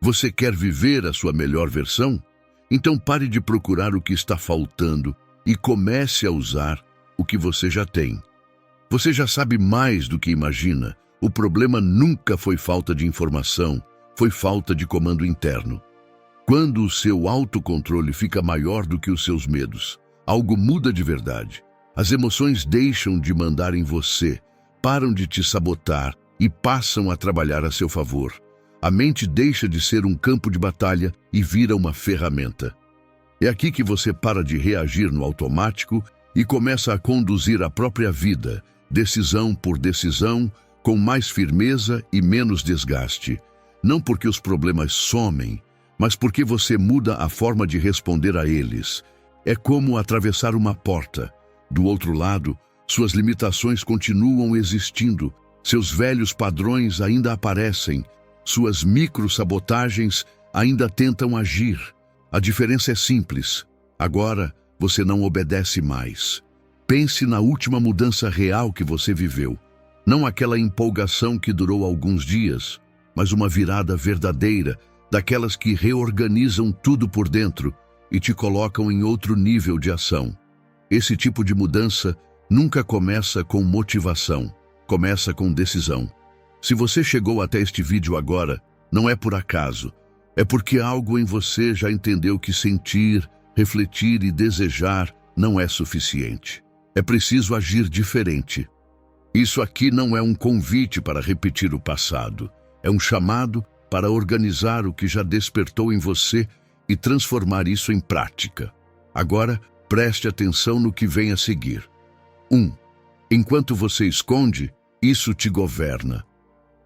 Você quer viver a sua melhor versão? Então pare de procurar o que está faltando e comece a usar o que você já tem. Você já sabe mais do que imagina. O problema nunca foi falta de informação, foi falta de comando interno. Quando o seu autocontrole fica maior do que os seus medos, algo muda de verdade. As emoções deixam de mandar em você, param de te sabotar e passam a trabalhar a seu favor. A mente deixa de ser um campo de batalha e vira uma ferramenta. É aqui que você para de reagir no automático e começa a conduzir a própria vida, decisão por decisão, com mais firmeza e menos desgaste. Não porque os problemas somem, mas porque você muda a forma de responder a eles. É como atravessar uma porta. Do outro lado, suas limitações continuam existindo, seus velhos padrões ainda aparecem, suas micro-sabotagens ainda tentam agir. A diferença é simples. Agora, você não obedece mais. Pense na última mudança real que você viveu. Não aquela empolgação que durou alguns dias, mas uma virada verdadeira, daquelas que reorganizam tudo por dentro e te colocam em outro nível de ação. Esse tipo de mudança nunca começa com motivação, começa com decisão. Se você chegou até este vídeo agora, não é por acaso. É porque algo em você já entendeu que sentir, refletir e desejar não é suficiente. É preciso agir diferente. Isso aqui não é um convite para repetir o passado. É um chamado para organizar o que já despertou em você e transformar isso em prática. Agora, preste atenção no que vem a seguir. 1. Enquanto você esconde, isso te governa.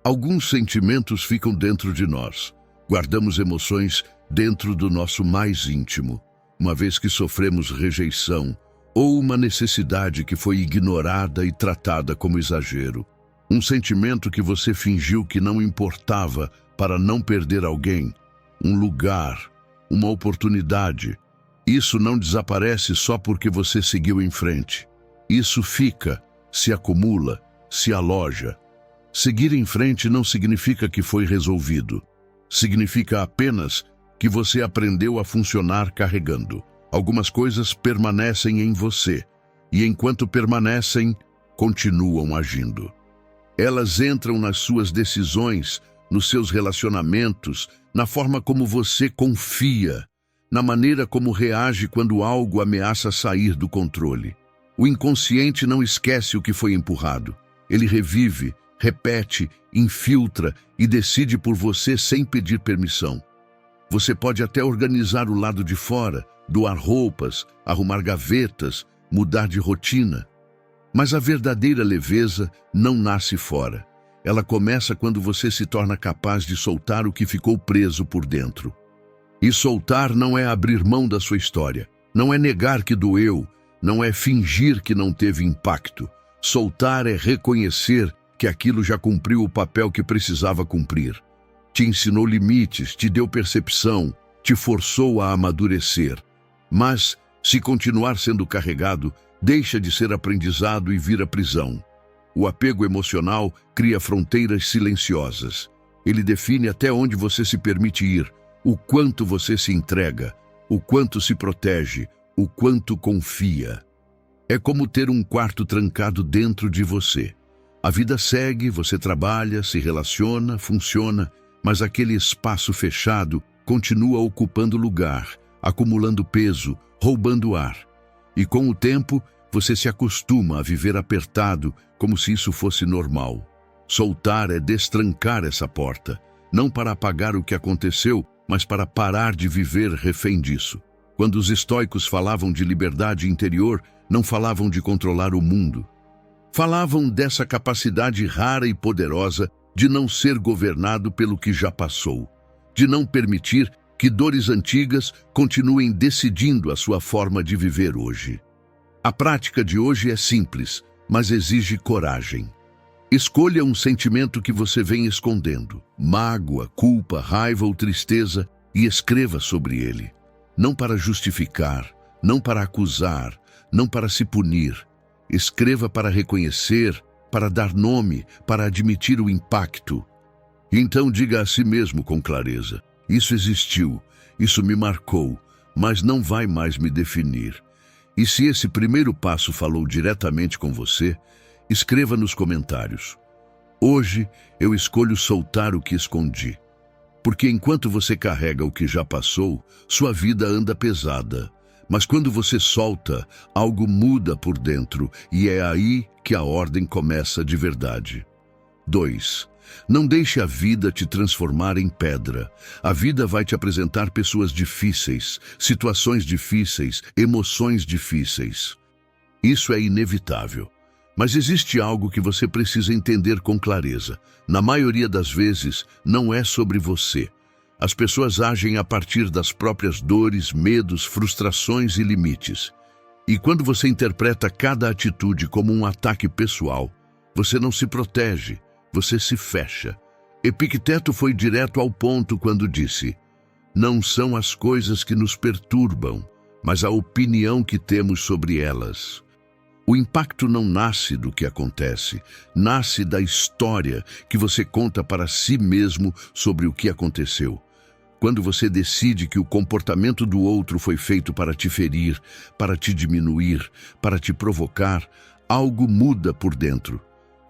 Alguns sentimentos ficam dentro de nós. Guardamos emoções dentro do nosso mais íntimo, uma vez que sofremos rejeição ou uma necessidade que foi ignorada e tratada como exagero. Um sentimento que você fingiu que não importava para não perder alguém, um lugar, uma oportunidade. Isso não desaparece só porque você seguiu em frente. Isso fica, se acumula, se aloja. Seguir em frente não significa que foi resolvido. Significa apenas que você aprendeu a funcionar carregando. Algumas coisas permanecem em você, e enquanto permanecem, continuam agindo. Elas entram nas suas decisões, nos seus relacionamentos, na forma como você confia, na maneira como reage quando algo ameaça sair do controle. O inconsciente não esquece o que foi empurrado. Ele revive, repete, infiltra e decide por você sem pedir permissão. Você pode até organizar o lado de fora, doar roupas, arrumar gavetas, mudar de rotina. Mas a verdadeira leveza não nasce fora. Ela começa quando você se torna capaz de soltar o que ficou preso por dentro. E soltar não é abrir mão da sua história, não é negar que doeu, não é fingir que não teve impacto. Soltar é reconhecer que aquilo já cumpriu o papel que precisava cumprir. Te ensinou limites, te deu percepção, te forçou a amadurecer. Mas, se continuar sendo carregado, deixa de ser aprendizado e vira prisão. O apego emocional cria fronteiras silenciosas. Ele define até onde você se permite ir, o quanto você se entrega, o quanto se protege, o quanto confia. É como ter um quarto trancado dentro de você. A vida segue, você trabalha, se relaciona, funciona, mas aquele espaço fechado continua ocupando lugar, acumulando peso, roubando ar. E com o tempo, você se acostuma a viver apertado, como se isso fosse normal. Soltar é destrancar essa porta, não para apagar o que aconteceu, mas para parar de viver refém disso. Quando os estoicos falavam de liberdade interior, não falavam de controlar o mundo. Falavam dessa capacidade rara e poderosa de não ser governado pelo que já passou, de não permitir que dores antigas continuem decidindo a sua forma de viver hoje. A prática de hoje é simples, mas exige coragem. Escolha um sentimento que você vem escondendo, mágoa, culpa, raiva ou tristeza, e escreva sobre ele. Não para justificar, não para acusar, não para se punir. Escreva para reconhecer, para dar nome, para admitir o impacto. E então diga a si mesmo com clareza: Isso existiu, isso me marcou, mas não vai mais me definir. E se esse primeiro passo falou diretamente com você, escreva nos comentários. Hoje eu escolho soltar o que escondi. Porque enquanto você carrega o que já passou, sua vida anda pesada. Mas quando você solta, algo muda por dentro e é aí que a ordem começa de verdade. 2. Não deixe a vida te transformar em pedra. A vida vai te apresentar pessoas difíceis, situações difíceis, emoções difíceis. Isso é inevitável. Mas existe algo que você precisa entender com clareza. Na maioria das vezes, não é sobre você. As pessoas agem a partir das próprias dores, medos, frustrações e limites. E quando você interpreta cada atitude como um ataque pessoal, você não se protege, você se fecha. Epicteto foi direto ao ponto quando disse: não são as coisas que nos perturbam, mas a opinião que temos sobre elas. O impacto não nasce do que acontece, nasce da história que você conta para si mesmo sobre o que aconteceu. Quando você decide que o comportamento do outro foi feito para te ferir, para te diminuir, para te provocar, algo muda por dentro.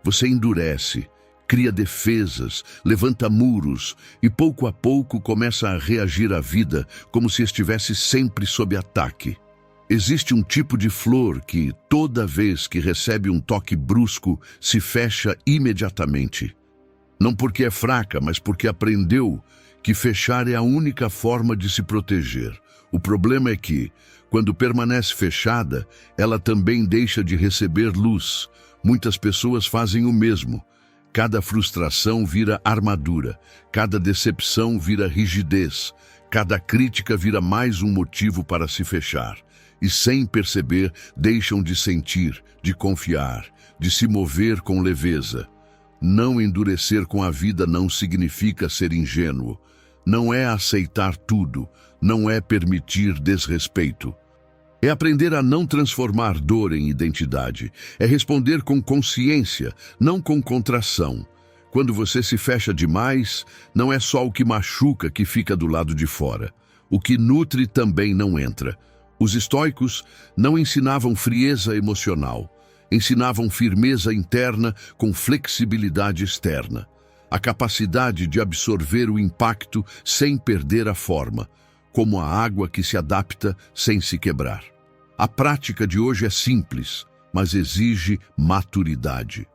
Você endurece, cria defesas, levanta muros e pouco a pouco começa a reagir à vida como se estivesse sempre sob ataque. Existe um tipo de flor que, toda vez que recebe um toque brusco, se fecha imediatamente. Não porque é fraca, mas porque aprendeu que fechar é a única forma de se proteger. O problema é que, quando permanece fechada, ela também deixa de receber luz. Muitas pessoas fazem o mesmo. Cada frustração vira armadura, cada decepção vira rigidez, cada crítica vira mais um motivo para se fechar. E sem perceber, deixam de sentir, de confiar, de se mover com leveza. Não endurecer com a vida não significa ser ingênuo. Não é aceitar tudo, não é permitir desrespeito. É aprender a não transformar dor em identidade. É responder com consciência, não com contração. Quando você se fecha demais, não é só o que machuca que fica do lado de fora. O que nutre também não entra. Os estoicos não ensinavam frieza emocional, ensinavam firmeza interna com flexibilidade externa, a capacidade de absorver o impacto sem perder a forma, como a água que se adapta sem se quebrar. A prática de hoje é simples, mas exige maturidade.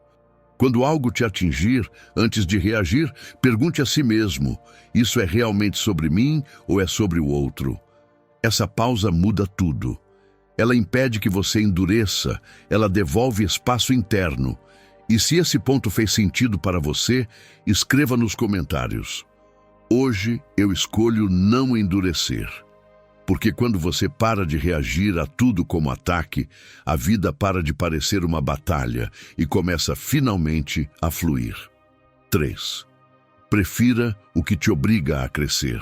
Quando algo te atingir, antes de reagir, pergunte a si mesmo: isso é realmente sobre mim ou é sobre o outro? Essa pausa muda tudo. Ela impede que você endureça, ela devolve espaço interno. E se esse ponto fez sentido para você, escreva nos comentários. Hoje eu escolho não endurecer. Porque quando você para de reagir a tudo como ataque, a vida para de parecer uma batalha e começa finalmente a fluir. 3. Prefira o que te obriga a crescer.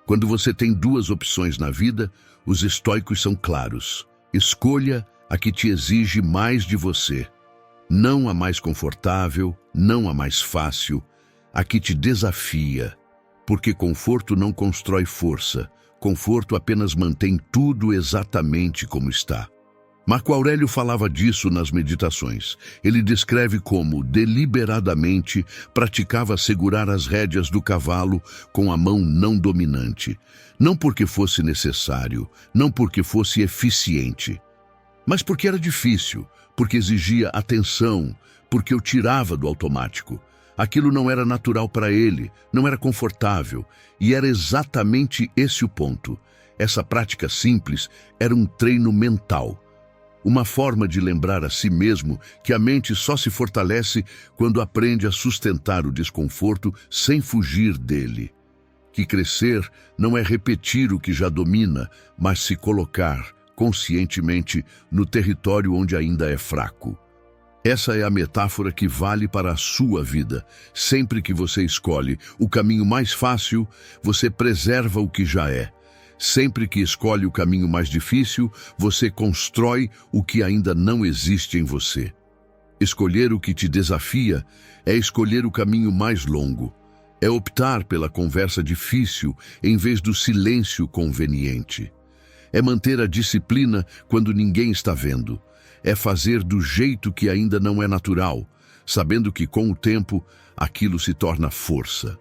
Quando você tem duas opções na vida, os estoicos são claros. Escolha a que te exige mais de você. Não a mais confortável, não a mais fácil, a que te desafia. Porque conforto não constrói força. Conforto apenas mantém tudo exatamente como está. Marco Aurélio falava disso nas meditações. Ele descreve como, deliberadamente, praticava segurar as rédeas do cavalo com a mão não dominante. Não porque fosse necessário, não porque fosse eficiente, mas porque era difícil, porque exigia atenção, porque o tirava do automático. Aquilo não era natural para ele, não era confortável, e era exatamente esse o ponto. Essa prática simples era um treino mental. Uma forma de lembrar a si mesmo que a mente só se fortalece quando aprende a sustentar o desconforto sem fugir dele. Que crescer não é repetir o que já domina, mas se colocar conscientemente no território onde ainda é fraco. Essa é a metáfora que vale para a sua vida. Sempre que você escolhe o caminho mais fácil, você preserva o que já é. Sempre que escolhe o caminho mais difícil, você constrói o que ainda não existe em você. Escolher o que te desafia é escolher o caminho mais longo. É optar pela conversa difícil em vez do silêncio conveniente. É manter a disciplina quando ninguém está vendo. É fazer do jeito que ainda não é natural, sabendo que com o tempo aquilo se torna força.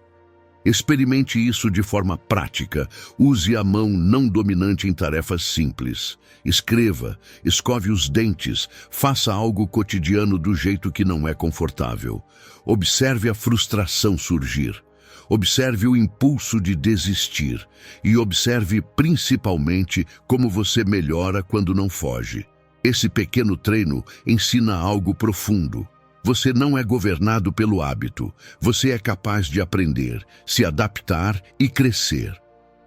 Experimente isso de forma prática. Use a mão não dominante em tarefas simples. Escreva, escove os dentes, faça algo cotidiano do jeito que não é confortável. Observe a frustração surgir. Observe o impulso de desistir. E observe principalmente como você melhora quando não foge. Esse pequeno treino ensina algo profundo. Você não é governado pelo hábito. Você é capaz de aprender, se adaptar e crescer.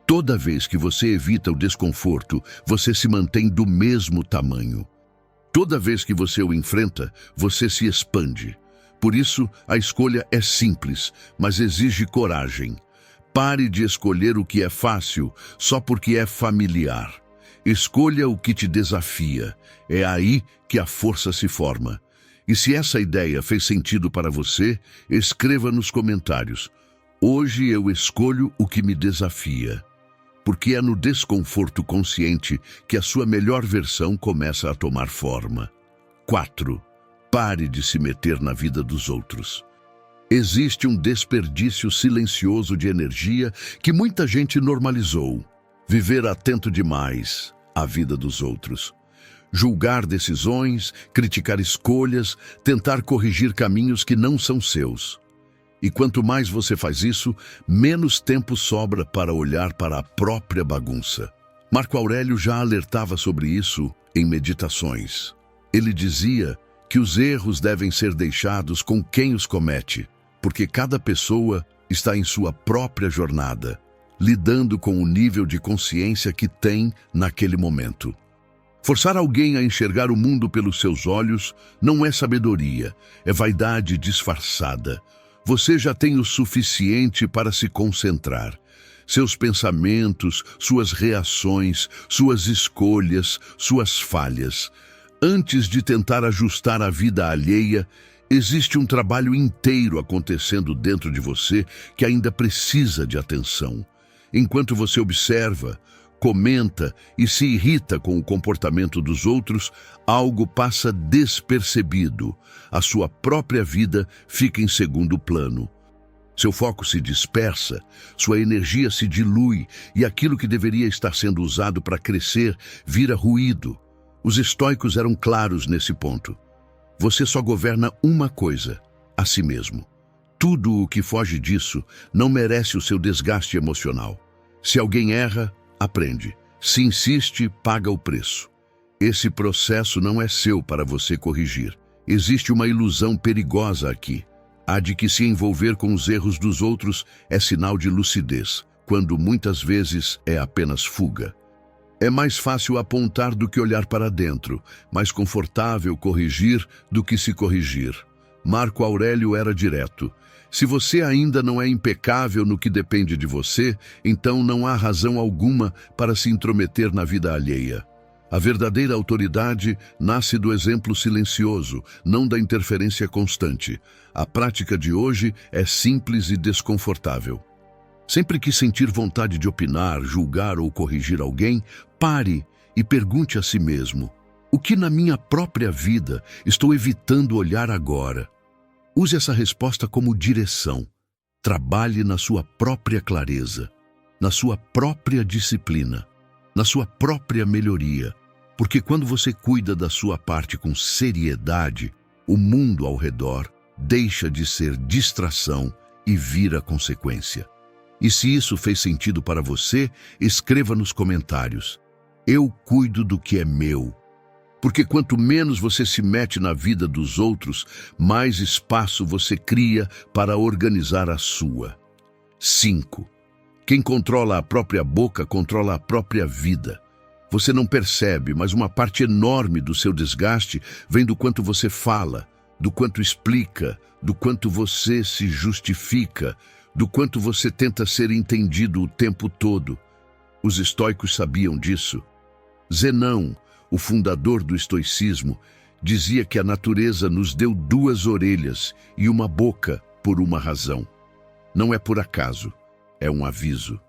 Toda vez que você evita o desconforto, você se mantém do mesmo tamanho. Toda vez que você o enfrenta, você se expande. Por isso, a escolha é simples, mas exige coragem. Pare de escolher o que é fácil só porque é familiar. Escolha o que te desafia. É aí que a força se forma. E se essa ideia fez sentido para você, escreva nos comentários. Hoje eu escolho o que me desafia. Porque é no desconforto consciente que a sua melhor versão começa a tomar forma. 4. Pare de se meter na vida dos outros. Existe um desperdício silencioso de energia que muita gente normalizou. Viver atento demais à vida dos outros. Julgar decisões, criticar escolhas, tentar corrigir caminhos que não são seus. E quanto mais você faz isso, menos tempo sobra para olhar para a própria bagunça. Marco Aurélio já alertava sobre isso em Meditações. Ele dizia que os erros devem ser deixados com quem os comete, porque cada pessoa está em sua própria jornada, lidando com o nível de consciência que tem naquele momento. Forçar alguém a enxergar o mundo pelos seus olhos não é sabedoria, é vaidade disfarçada. Você já tem o suficiente para se concentrar. Seus pensamentos, suas reações, suas escolhas, suas falhas. Antes de tentar ajustar a vida alheia, existe um trabalho inteiro acontecendo dentro de você que ainda precisa de atenção. Enquanto você observa, comenta e se irrita com o comportamento dos outros, algo passa despercebido. A sua própria vida fica em segundo plano. Seu foco se dispersa, sua energia se dilui e aquilo que deveria estar sendo usado para crescer vira ruído. Os estoicos eram claros nesse ponto. Você só governa uma coisa, a si mesmo. Tudo o que foge disso não merece o seu desgaste emocional. Se alguém erra, aprende. Se insiste, paga o preço. Esse processo não é seu para você corrigir. Existe uma ilusão perigosa aqui. A de que se envolver com os erros dos outros é sinal de lucidez, quando muitas vezes é apenas fuga. É mais fácil apontar do que olhar para dentro, mais confortável corrigir do que se corrigir. Marco Aurélio era direto. Se você ainda não é impecável no que depende de você, então não há razão alguma para se intrometer na vida alheia. A verdadeira autoridade nasce do exemplo silencioso, não da interferência constante. A prática de hoje é simples e desconfortável. Sempre que sentir vontade de opinar, julgar ou corrigir alguém, pare e pergunte a si mesmo: o que na minha própria vida estou evitando olhar agora? Use essa resposta como direção. Trabalhe na sua própria clareza, na sua própria disciplina, na sua própria melhoria. Porque quando você cuida da sua parte com seriedade, o mundo ao redor deixa de ser distração e vira consequência. E se isso fez sentido para você, escreva nos comentários. Eu cuido do que é meu. Porque quanto menos você se mete na vida dos outros, mais espaço você cria para organizar a sua. 5. Quem controla a própria boca, controla a própria vida. Você não percebe, mas uma parte enorme do seu desgaste vem do quanto você fala, do quanto explica, do quanto você se justifica, do quanto você tenta ser entendido o tempo todo. Os estoicos sabiam disso. Zenão, o fundador do estoicismo, dizia que a natureza nos deu 2 orelhas e uma boca por uma razão. Não é por acaso, é um aviso.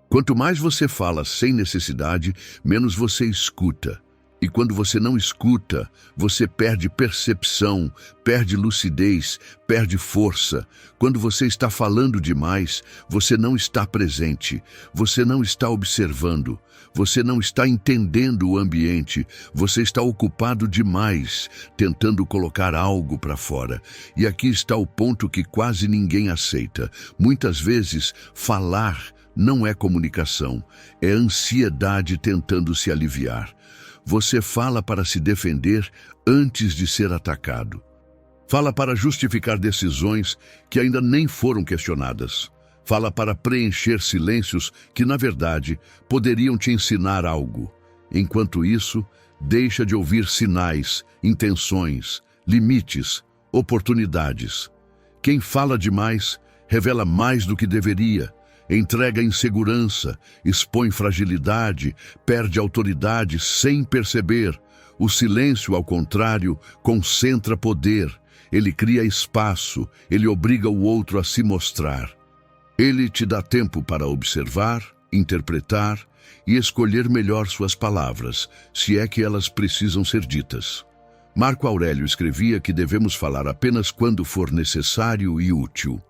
Quanto mais você fala sem necessidade, menos você escuta. E quando você não escuta, você perde percepção, perde lucidez, perde força. Quando você está falando demais, você não está presente, você não está observando, você não está entendendo o ambiente, você está ocupado demais, tentando colocar algo para fora. E aqui está o ponto que quase ninguém aceita. Muitas vezes, falar não é comunicação, é ansiedade tentando se aliviar. Você fala para se defender antes de ser atacado. Fala para justificar decisões que ainda nem foram questionadas. Fala para preencher silêncios que, na verdade, poderiam te ensinar algo. Enquanto isso, deixa de ouvir sinais, intenções, limites, oportunidades. Quem fala demais revela mais do que deveria. Entrega insegurança, expõe fragilidade, perde autoridade sem perceber. O silêncio, ao contrário, concentra poder. Ele cria espaço, ele obriga o outro a se mostrar. Ele te dá tempo para observar, interpretar e escolher melhor suas palavras, se é que elas precisam ser ditas. Marco Aurélio escrevia que devemos falar apenas quando for necessário e útil.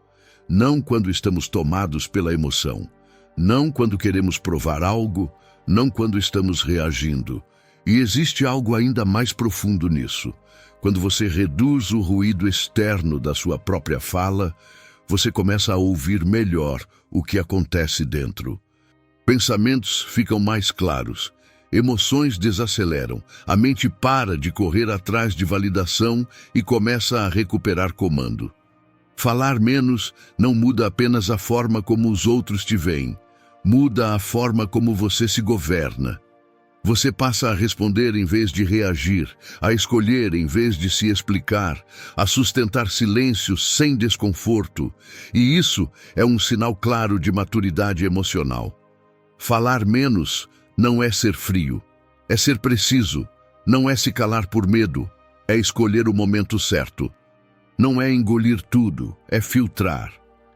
Não quando estamos tomados pela emoção, não quando queremos provar algo, não quando estamos reagindo. E existe algo ainda mais profundo nisso. Quando você reduz o ruído externo da sua própria fala, você começa a ouvir melhor o que acontece dentro. Pensamentos ficam mais claros, emoções desaceleram, a mente para de correr atrás de validação e começa a recuperar comando. Falar menos não muda apenas a forma como os outros te veem, muda a forma como você se governa. Você passa a responder em vez de reagir, a escolher em vez de se explicar, a sustentar silêncio sem desconforto. E isso é um sinal claro de maturidade emocional. Falar menos não é ser frio, é ser preciso, não é se calar por medo, é escolher o momento certo. Não é engolir tudo, é filtrar.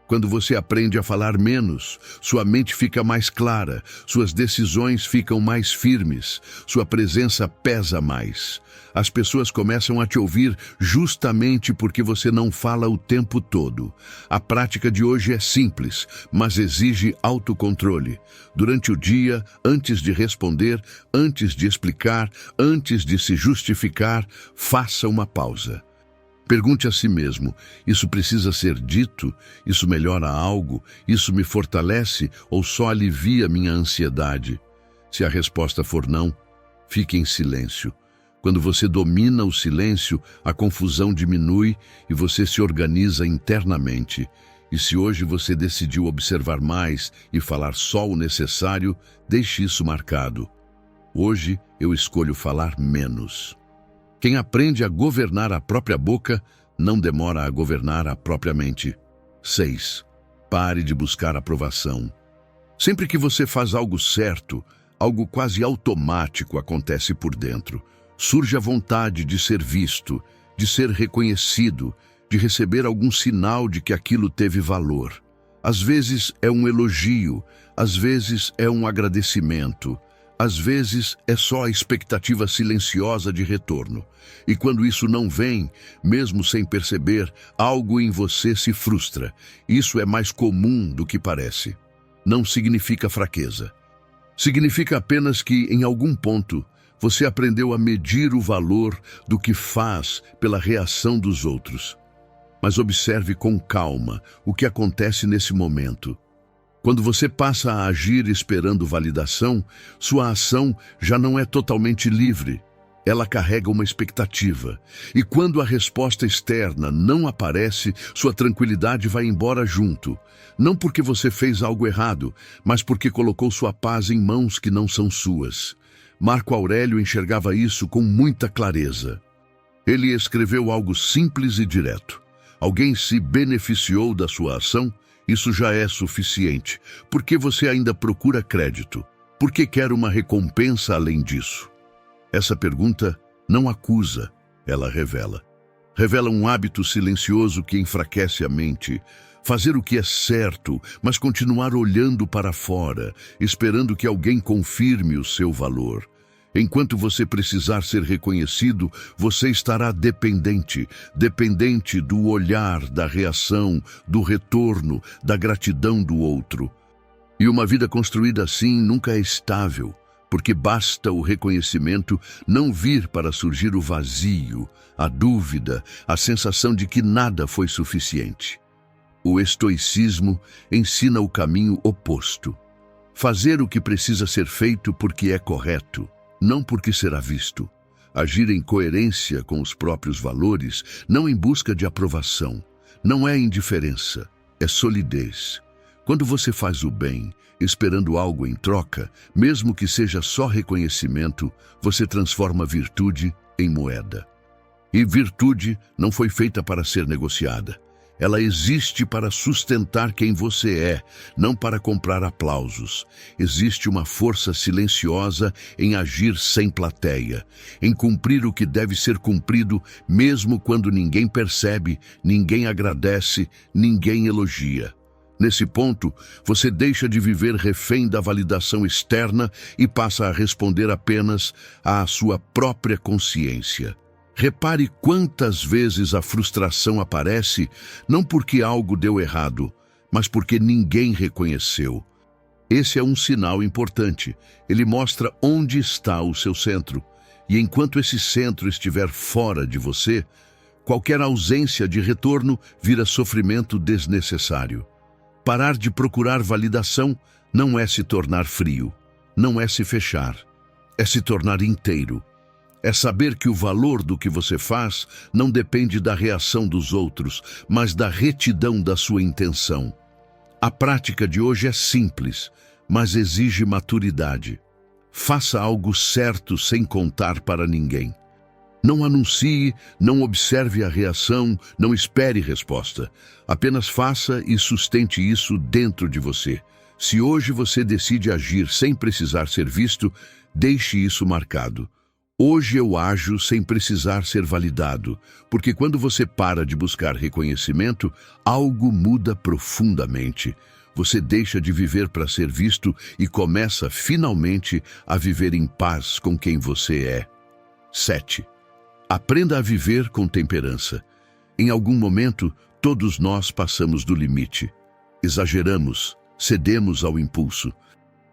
Quando você aprende a falar menos, sua mente fica mais clara, suas decisões ficam mais firmes, sua presença pesa mais. As pessoas começam a te ouvir justamente porque você não fala o tempo todo. A prática de hoje é simples, mas exige autocontrole. Durante o dia, antes de responder, antes de explicar, antes de se justificar, faça uma pausa. Pergunte a si mesmo, isso precisa ser dito? Isso melhora algo? Isso me fortalece ou só alivia minha ansiedade? Se a resposta for não, fique em silêncio. Quando você domina o silêncio, a confusão diminui e você se organiza internamente. E se hoje você decidiu observar mais e falar só o necessário, deixe isso marcado. Hoje eu escolho falar menos. Quem aprende a governar a própria boca, não demora a governar a própria mente. 6. Pare de buscar aprovação. Sempre que você faz algo certo, algo quase automático acontece por dentro. Surge a vontade de ser visto, de ser reconhecido, de receber algum sinal de que aquilo teve valor. Às vezes é um elogio, às vezes é um agradecimento. Às vezes é só a expectativa silenciosa de retorno. E quando isso não vem, mesmo sem perceber, algo em você se frustra. Isso é mais comum do que parece. Não significa fraqueza. Significa apenas que, em algum ponto, você aprendeu a medir o valor do que faz pela reação dos outros. Mas observe com calma o que acontece nesse momento. Quando você passa a agir esperando validação, sua ação já não é totalmente livre. Ela carrega uma expectativa. E quando a resposta externa não aparece, sua tranquilidade vai embora junto. Não porque você fez algo errado, mas porque colocou sua paz em mãos que não são suas. Marco Aurélio enxergava isso com muita clareza. Ele escreveu algo simples e direto. Alguém se beneficiou da sua ação? Isso já é suficiente. Por que você ainda procura crédito? Por que quer uma recompensa além disso? Essa pergunta não acusa, ela revela. Revela um hábito silencioso que enfraquece a mente. Fazer o que é certo, mas continuar olhando para fora, esperando que alguém confirme o seu valor. Enquanto você precisar ser reconhecido, você estará dependente do olhar, da reação, do retorno, da gratidão do outro. E uma vida construída assim nunca é estável, porque basta o reconhecimento não vir para surgir o vazio, a dúvida, a sensação de que nada foi suficiente. O estoicismo ensina o caminho oposto. Fazer o que precisa ser feito porque é correto, não porque será visto. Agir em coerência com os próprios valores, não em busca de aprovação. Não é indiferença, é solidez. Quando você faz o bem, esperando algo em troca, mesmo que seja só reconhecimento, você transforma virtude em moeda. E virtude não foi feita para ser negociada. Ela existe para sustentar quem você é, não para comprar aplausos. Existe uma força silenciosa em agir sem plateia, em cumprir o que deve ser cumprido, mesmo quando ninguém percebe, ninguém agradece, ninguém elogia. Nesse ponto, você deixa de viver refém da validação externa e passa a responder apenas à sua própria consciência. Repare quantas vezes a frustração aparece, não porque algo deu errado, mas porque ninguém reconheceu. Esse é um sinal importante. Ele mostra onde está o seu centro. E enquanto esse centro estiver fora de você, qualquer ausência de retorno vira sofrimento desnecessário. Parar de procurar validação não é se tornar frio, não é se fechar, é se tornar inteiro. É saber que o valor do que você faz não depende da reação dos outros, mas da retidão da sua intenção. A prática de hoje é simples, mas exige maturidade. Faça algo certo sem contar para ninguém. Não anuncie, não observe a reação, não espere resposta. Apenas faça e sustente isso dentro de você. Se hoje você decide agir sem precisar ser visto, deixe isso marcado. Hoje eu ajo sem precisar ser validado, porque quando você para de buscar reconhecimento, algo muda profundamente. Você deixa de viver para ser visto e começa finalmente a viver em paz com quem você é. 7. Aprenda a viver com temperança. Em algum momento, todos nós passamos do limite. Exageramos, cedemos ao impulso.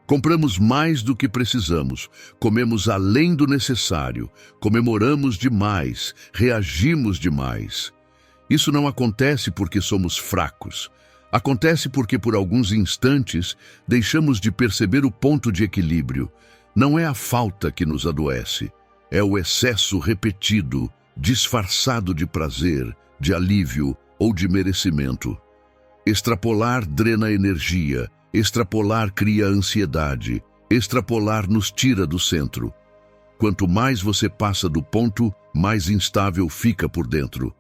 Compramos mais do que precisamos, comemos além do necessário, comemoramos demais, reagimos demais. Isso não acontece porque somos fracos. Acontece porque por alguns instantes deixamos de perceber o ponto de equilíbrio. Não é a falta que nos adoece, é o excesso repetido, disfarçado de prazer, de alívio ou de merecimento. Extrapolar drena energia. Extrapolar cria ansiedade. Extrapolar nos tira do centro. Quanto mais você passa do ponto, mais instável fica por dentro.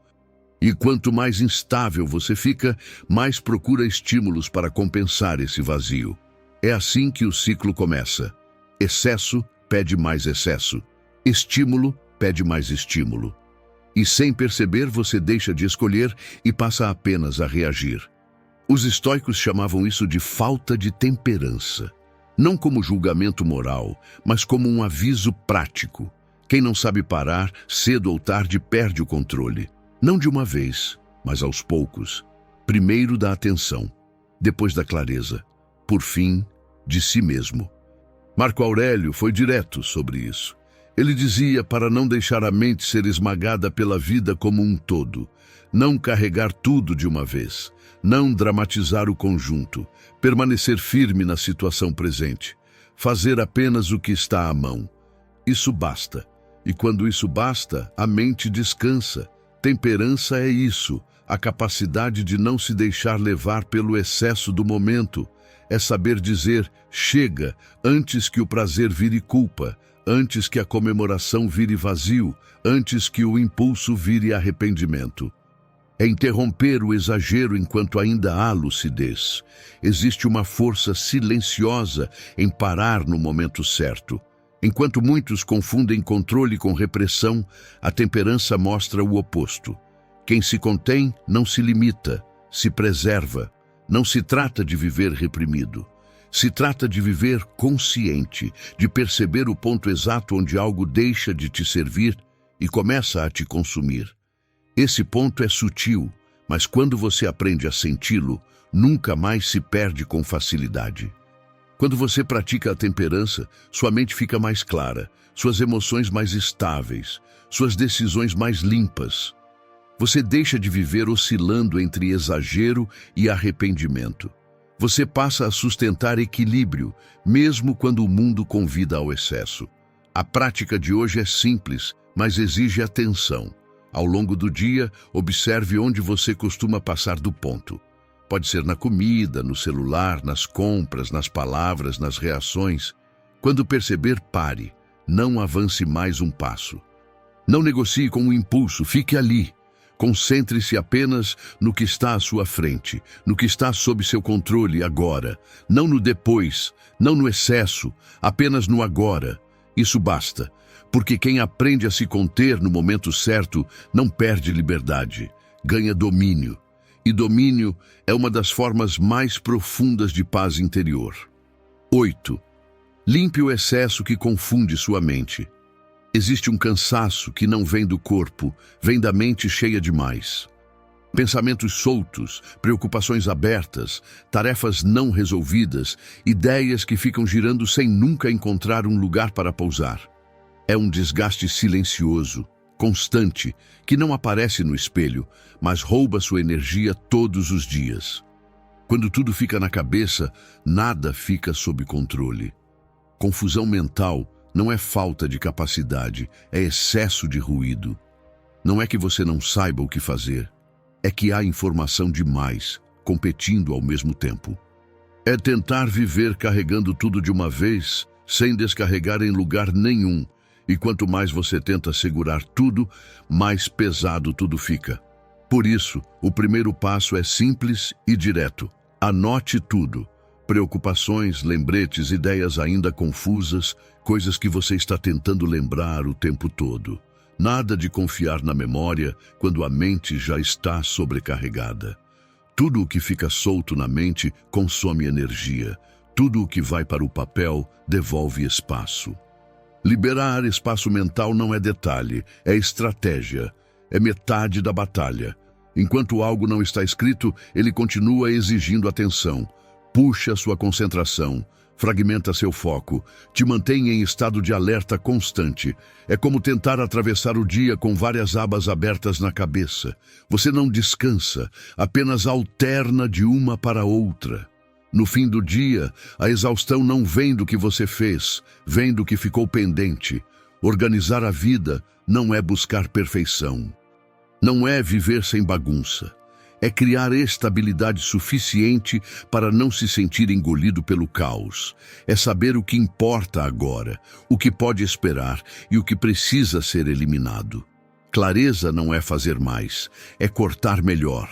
E quanto mais instável você fica, mais procura estímulos para compensar esse vazio. É assim que o ciclo começa. Excesso pede mais excesso. Estímulo pede mais estímulo. E sem perceber, você deixa de escolher e passa apenas a reagir. Os estoicos chamavam isso de falta de temperança. Não como julgamento moral, mas como um aviso prático. Quem não sabe parar, cedo ou tarde perde o controle. Não de uma vez, mas aos poucos. Primeiro da atenção, depois da clareza, por fim, de si mesmo. Marco Aurélio foi direto sobre isso. Ele dizia para não deixar a mente ser esmagada pela vida como um todo, não carregar tudo de uma vez, não dramatizar o conjunto, permanecer firme na situação presente, fazer apenas o que está à mão. Isso basta. E quando isso basta, a mente descansa. Temperança é isso, a capacidade de não se deixar levar pelo excesso do momento. É saber dizer chega antes que o prazer vire culpa, antes que a comemoração vire vazio, antes que o impulso vire arrependimento. É interromper o exagero enquanto ainda há lucidez. Existe uma força silenciosa em parar no momento certo. Enquanto muitos confundem controle com repressão, a temperança mostra o oposto. Quem se contém não se limita, se preserva. Não se trata de viver reprimido. Se trata de viver consciente, de perceber o ponto exato onde algo deixa de te servir e começa a te consumir. Esse ponto é sutil, mas quando você aprende a senti-lo, nunca mais se perde com facilidade. Quando você pratica a temperança, sua mente fica mais clara, suas emoções mais estáveis, suas decisões mais limpas. Você deixa de viver oscilando entre exagero e arrependimento. Você passa a sustentar equilíbrio, mesmo quando o mundo convida ao excesso. A prática de hoje é simples, mas exige atenção. Ao longo do dia, observe onde você costuma passar do ponto. Pode ser na comida, no celular, nas compras, nas palavras, nas reações. Quando perceber, pare. Não avance mais um passo. Não negocie com o impulso, fique ali. Concentre-se apenas no que está à sua frente, no que está sob seu controle agora. Não no depois, não no excesso, apenas no agora. Isso basta, porque quem aprende a se conter no momento certo não perde liberdade, ganha domínio. E domínio é uma das formas mais profundas de paz interior. 8. Limpe o excesso que confunde sua mente. Existe um cansaço que não vem do corpo, vem da mente cheia demais. Pensamentos soltos, preocupações abertas, tarefas não resolvidas, ideias que ficam girando sem nunca encontrar um lugar para pousar. É um desgaste silencioso, constante, que não aparece no espelho, mas rouba sua energia todos os dias. Quando tudo fica na cabeça, nada fica sob controle. Confusão mental não é falta de capacidade, é excesso de ruído. Não é que você não saiba o que fazer, é que há informação demais, competindo ao mesmo tempo. É tentar viver carregando tudo de uma vez, sem descarregar em lugar nenhum, e quanto mais você tenta segurar tudo, mais pesado tudo fica. Por isso, o primeiro passo é simples e direto. Anote tudo. Preocupações, lembretes, ideias ainda confusas, coisas que você está tentando lembrar o tempo todo. Nada de confiar na memória quando a mente já está sobrecarregada. Tudo o que fica solto na mente consome energia. Tudo o que vai para o papel devolve espaço. Liberar espaço mental não é detalhe, é estratégia. É metade da batalha. Enquanto algo não está escrito, ele continua exigindo atenção. Puxa sua concentração, fragmenta seu foco, te mantém em estado de alerta constante. É como tentar atravessar o dia com várias abas abertas na cabeça. Você não descansa, apenas alterna de uma para outra. No fim do dia, a exaustão não vem do que você fez, vem do que ficou pendente. Organizar a vida não é buscar perfeição. Não é viver sem bagunça. É criar estabilidade suficiente para não se sentir engolido pelo caos. É saber o que importa agora, o que pode esperar e o que precisa ser eliminado. Clareza não é fazer mais, é cortar melhor.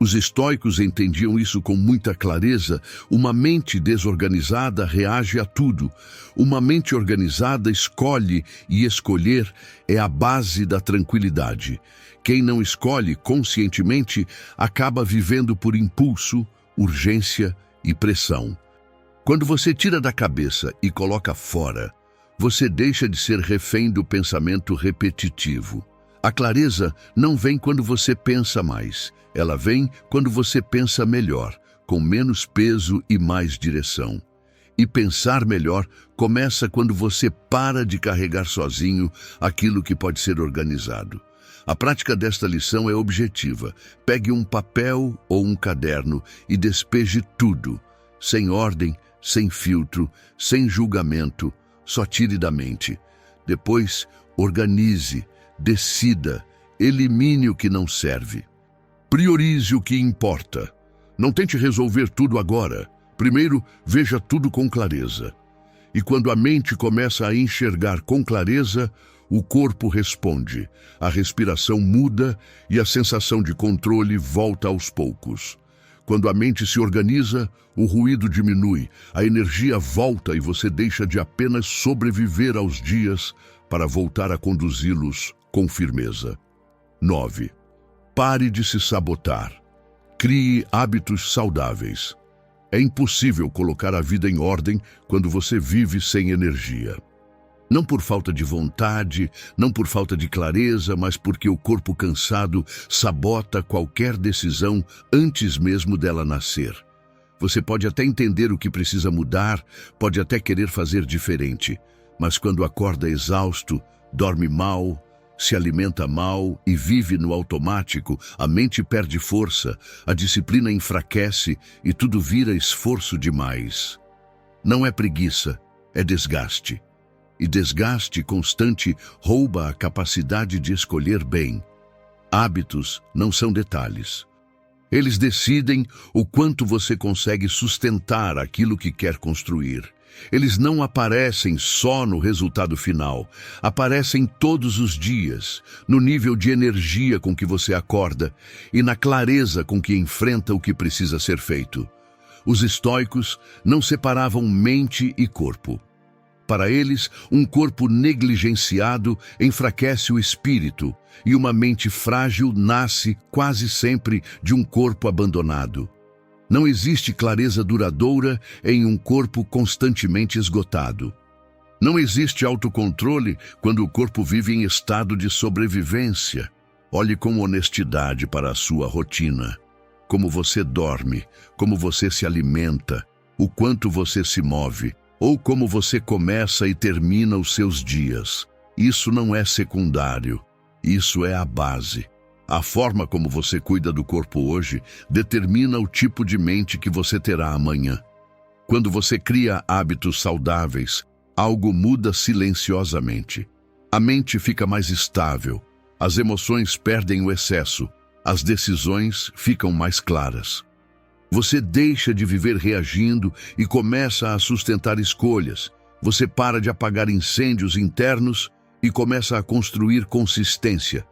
Os estoicos entendiam isso com muita clareza. Uma mente desorganizada reage a tudo. Uma mente organizada escolhe, e escolher é a base da tranquilidade. Quem não escolhe conscientemente acaba vivendo por impulso, urgência e pressão. Quando você tira da cabeça e coloca fora, você deixa de ser refém do pensamento repetitivo. A clareza não vem quando você pensa mais, ela vem quando você pensa melhor, com menos peso e mais direção. E pensar melhor começa quando você para de carregar sozinho aquilo que pode ser organizado. A prática desta lição é objetiva. Pegue um papel ou um caderno e despeje tudo, sem ordem, sem filtro, sem julgamento, só tire da mente. Depois, organize, decida, elimine o que não serve. Priorize o que importa. Não tente resolver tudo agora. Primeiro, veja tudo com clareza. E quando a mente começa a enxergar com clareza, o corpo responde, a respiração muda e a sensação de controle volta aos poucos. Quando a mente se organiza, o ruído diminui, a energia volta e você deixa de apenas sobreviver aos dias para voltar a conduzi-los com firmeza. 9. Pare de se sabotar. Crie hábitos saudáveis. É impossível colocar a vida em ordem quando você vive sem energia. Não por falta de vontade, não por falta de clareza, mas porque o corpo cansado sabota qualquer decisão antes mesmo dela nascer. Você pode até entender o que precisa mudar, pode até querer fazer diferente, mas quando acorda exausto, dorme mal, se alimenta mal e vive no automático, a mente perde força, a disciplina enfraquece e tudo vira esforço demais. Não é preguiça, é desgaste. E desgaste constante rouba a capacidade de escolher bem. Hábitos não são detalhes. Eles decidem o quanto você consegue sustentar aquilo que quer construir. Eles não aparecem só no resultado final, aparecem todos os dias, no nível de energia com que você acorda e na clareza com que enfrenta o que precisa ser feito. Os estoicos não separavam mente e corpo. Para eles, um corpo negligenciado enfraquece o espírito e uma mente frágil nasce quase sempre de um corpo abandonado. Não existe clareza duradoura em um corpo constantemente esgotado. Não existe autocontrole quando o corpo vive em estado de sobrevivência. Olhe com honestidade para a sua rotina. Como você dorme, como você se alimenta, o quanto você se move, ou como você começa e termina os seus dias. Isso não é secundário, isso é a base. A forma como você cuida do corpo hoje determina o tipo de mente que você terá amanhã. Quando você cria hábitos saudáveis, algo muda silenciosamente. A mente fica mais estável, as emoções perdem o excesso, as decisões ficam mais claras. Você deixa de viver reagindo e começa a sustentar escolhas. Você para de apagar incêndios internos e começa a construir consistência.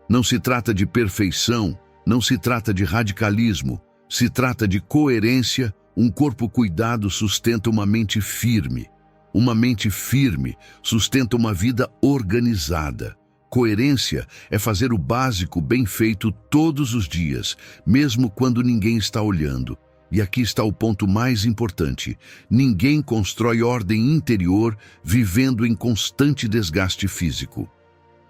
Não se trata de perfeição, não se trata de radicalismo, se trata de coerência. Um corpo cuidado sustenta uma mente firme. Uma mente firme sustenta uma vida organizada. Coerência é fazer o básico bem feito todos os dias, mesmo quando ninguém está olhando. E aqui está o ponto mais importante: ninguém constrói ordem interior vivendo em constante desgaste físico.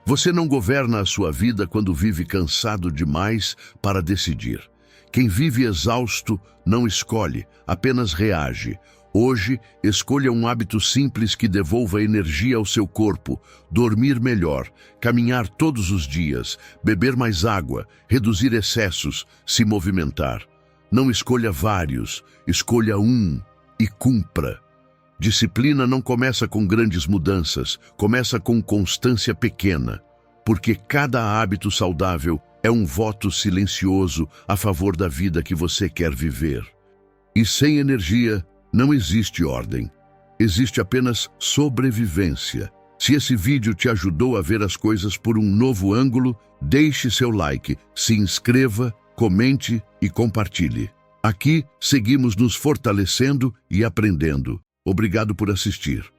Você não governa a sua vida quando vive cansado demais para decidir. Quem vive exausto não escolhe, apenas reage. Hoje, escolha um hábito simples que devolva energia ao seu corpo: dormir melhor, caminhar todos os dias, beber mais água, reduzir excessos, se movimentar. Não escolha vários, escolha um e cumpra. Disciplina não começa com grandes mudanças, começa com constância pequena, porque cada hábito saudável é um voto silencioso a favor da vida que você quer viver. E sem energia, não existe ordem, existe apenas sobrevivência. Se esse vídeo te ajudou a ver as coisas por um novo ângulo, deixe seu like, se inscreva, comente e compartilhe. Aqui seguimos nos fortalecendo e aprendendo. Obrigado por assistir.